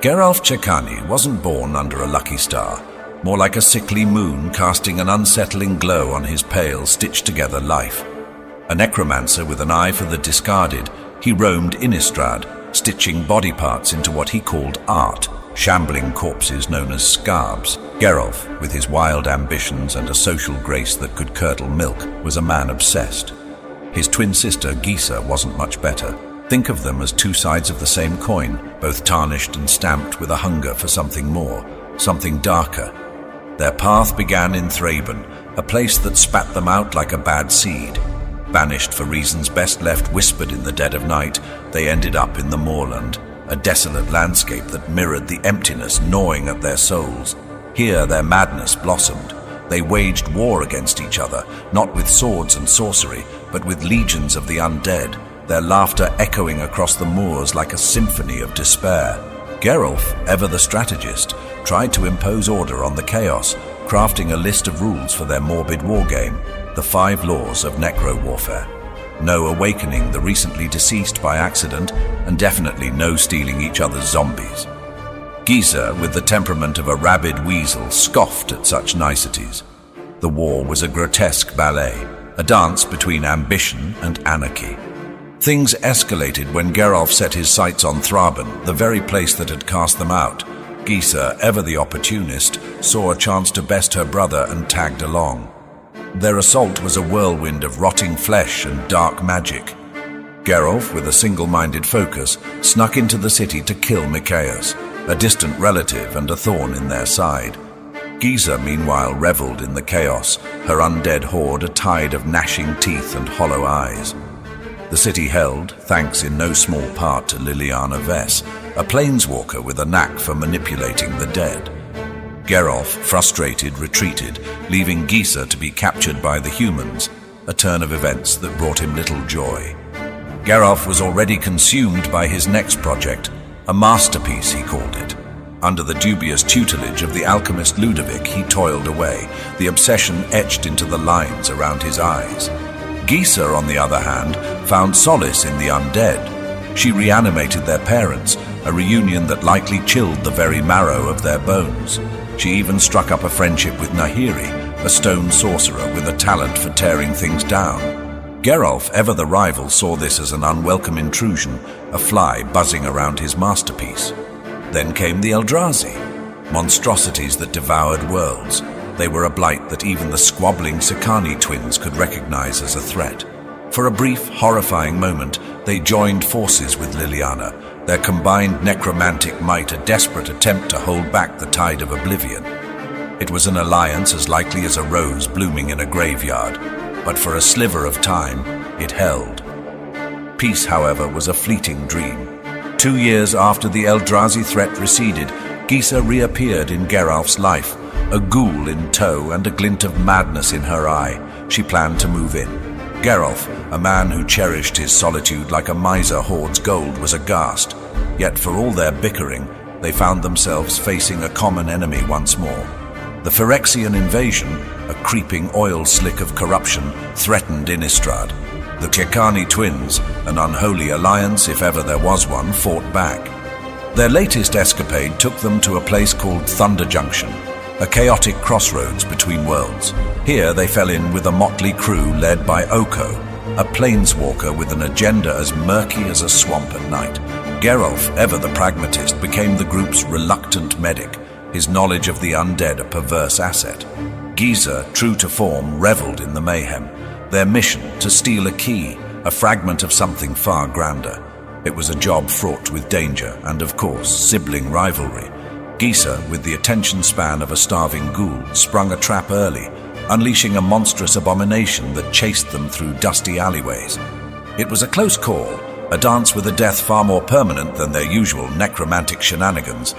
Geralf Cecani wasn't born under a lucky star, more like a sickly moon casting an unsettling glow on his pale, stitched-together life. A necromancer with an eye for the discarded, he roamed Innistrad, stitching body parts into what he called art, shambling corpses known as scabs. Geralf, with his wild ambitions and a social grace that could curdle milk, was a man obsessed. His twin sister, Gisa, wasn't much better. Think of them as two sides of the same coin, both tarnished and stamped with a hunger for something more, something darker. Their path began in Thraben, a place that spat them out like a bad seed. Banished for reasons best left whispered in the dead of night, they ended up in the moorland, a desolate landscape that mirrored the emptiness gnawing at their souls. Here their madness blossomed. They waged war against each other, not with swords and sorcery, but with legions of the undead, their laughter echoing across the moors like a symphony of despair. Geralf, ever the strategist, tried to impose order on the chaos, crafting a list of rules for their morbid wargame, the 5 laws of necro-warfare. No awakening the recently deceased by accident, and definitely no stealing each other's zombies. Gisa, with the temperament of a rabid weasel, scoffed at such niceties. The war was a grotesque ballet, a dance between ambition and anarchy. Things escalated when Geralf set his sights on Thraben, the very place that had cast them out. Gisa, ever the opportunist, saw a chance to best her brother and tagged along. Their assault was a whirlwind of rotting flesh and dark magic. Geralf, with a single-minded focus, snuck into the city to kill Mikaeus, a distant relative and a thorn in their side. Gisa, meanwhile, reveled in the chaos, her undead horde a tide of gnashing teeth and hollow eyes. The city held, thanks in no small part to Liliana Vess, a planeswalker with a knack for manipulating the dead. Geralf, frustrated, retreated, leaving Gisa to be captured by the humans, a turn of events that brought him little joy. Geralf was already consumed by his next project, a masterpiece he called it. Under the dubious tutelage of the alchemist Ludovic, he toiled away, the obsession etched into the lines around his eyes. Gisa, on the other hand, found solace in the undead. She reanimated their parents, a reunion that likely chilled the very marrow of their bones. She even struck up a friendship with Nahiri, a stone sorcerer with a talent for tearing things down. Geralf, ever the rival, saw this as an unwelcome intrusion, a fly buzzing around his masterpiece. Then came the Eldrazi, monstrosities that devoured worlds. They were a blight that even the squabbling Cecani twins could recognize as a threat. For a brief, horrifying moment, they joined forces with Liliana, their combined necromantic might a desperate attempt to hold back the tide of oblivion. It was an alliance as likely as a rose blooming in a graveyard, but for a sliver of time, it held. Peace, however, was a fleeting dream. 2 years after the Eldrazi threat receded, Gisa reappeared in Geralf's life, a ghoul in tow and a glint of madness in her eye. She planned to move in. Geralf, a man who cherished his solitude like a miser hoards gold, was aghast. Yet for all their bickering, they found themselves facing a common enemy once more. The Phyrexian invasion, a creeping oil slick of corruption, threatened Innistrad. The Cecani twins, an unholy alliance if ever there was one, fought back. Their latest escapade took them to a place called Thunder Junction, a chaotic crossroads between worlds. Here they fell in with a motley crew led by Oko, a planeswalker with an agenda as murky as a swamp at night. Geralf, ever the pragmatist, became the group's reluctant medic, his knowledge of the undead a perverse asset. Gisa, true to form, reveled in the mayhem, their mission to steal a key, a fragment of something far grander. It was a job fraught with danger and, of course, sibling rivalry. Gisa, with the attention span of a starving ghoul, sprung a trap early, unleashing a monstrous abomination that chased them through dusty alleyways. It was a close call, a dance with a death far more permanent than their usual necromantic shenanigans.